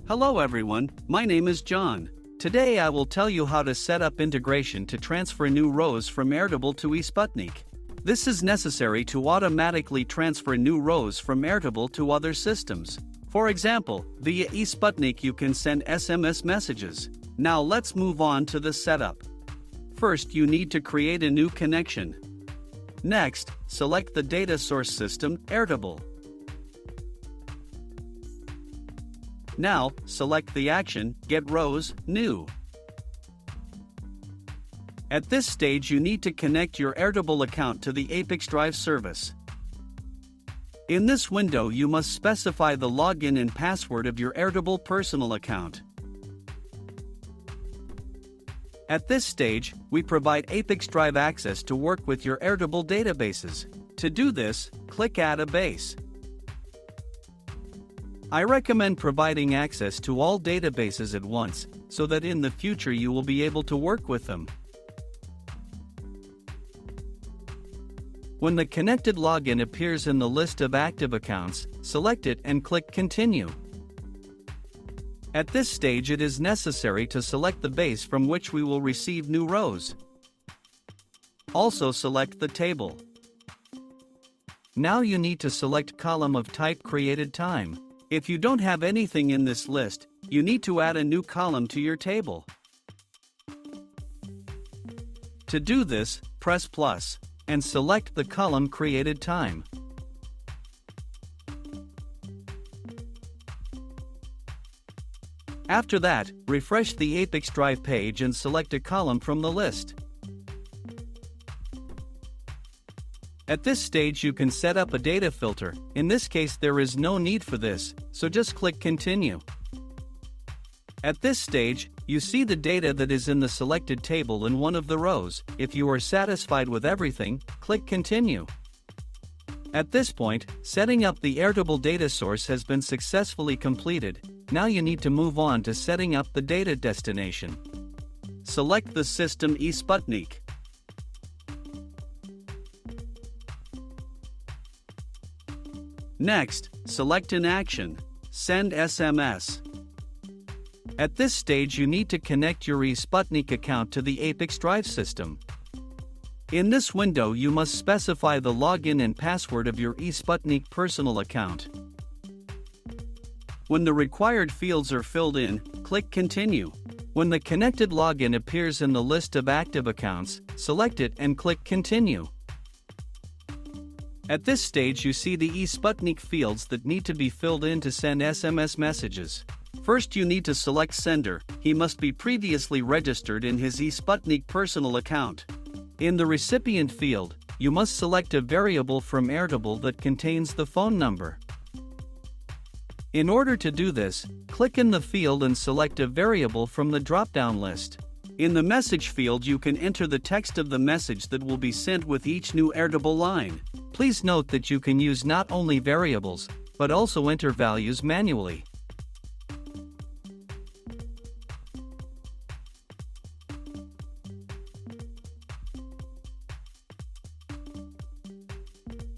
Hello everyone, my name is John. Today I will tell you how to set up integration to transfer new rows from Airtable to eSputnik. This is necessary to automatically transfer new rows from Airtable to other systems. For example, via eSputnik you can send SMS messages. Now let's move on to the setup. First you need to create a new connection. Next, select the data source system, Airtable. Now, select the action, Get Rows, New. At this stage you need to connect your Airtable account to the ApiX-Drive service. In this window you must specify the login and password of your Airtable personal account. At this stage, we provide ApiX-Drive access to work with your Airtable databases. To do this, click Add a base. I recommend providing access to all databases at once, so that in the future you will be able to work with them. When the connected login appears in the list of active accounts, select it and click Continue. At this stage it is necessary to select the base from which we will receive new rows. Also select the table. Now you need to select column of type created time. If you don't have anything in this list, you need to add a new column to your table. To do this, press plus, and select the column created time. After that, refresh the ApiX-Drive page and select a column from the list. At this stage you can set up a data filter. In this case there is no need for this, so just click Continue. At this stage, you see the data that is in the selected table in one of the rows. If you are satisfied with everything, click Continue. At this point, setting up the Airtable data source has been successfully completed. Now you need to move on to setting up the data destination. Select the system eSputnik. Next, select an action, Send SMS. At this stage you need to connect your eSputnik account to the ApiX-Drive system. In this window you must specify the login and password of your eSputnik personal account. When the required fields are filled in, click Continue. When the connected login appears in the list of active accounts, select it and click Continue. At this stage you see the eSputnik fields that need to be filled in to send SMS messages. First you need to select sender. He must be previously registered in his eSputnik personal account. In the recipient field, you must select a variable from Airtable that contains the phone number. In order to do this, click in the field and select a variable from the drop-down list. In the message field you can enter the text of the message that will be sent with each new Airtable line. Please note that you can use not only variables, but also enter values manually.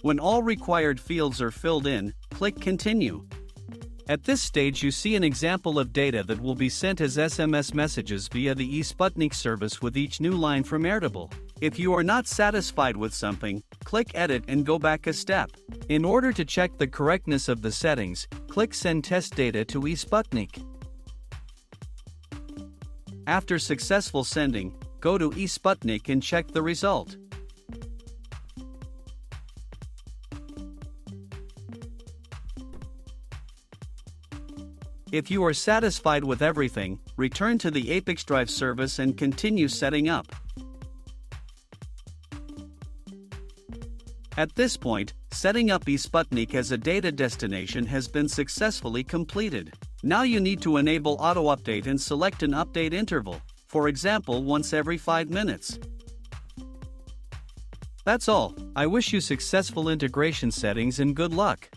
When all required fields are filled in, click Continue. At this stage you see an example of data that will be sent as SMS messages via the eSputnik service with each new line from Airtable. If you are not satisfied with something, click Edit and go back a step. In order to check the correctness of the settings, click Send Test Data to eSputnik. After successful sending, go to eSputnik and check the result. If you are satisfied with everything, return to the ApiX-Drive service and continue setting up. At this point, setting up eSputnik as a data destination has been successfully completed. Now you need to enable auto-update and select an update interval, for example once every 5 minutes. That's all. I wish you successful integration settings and good luck.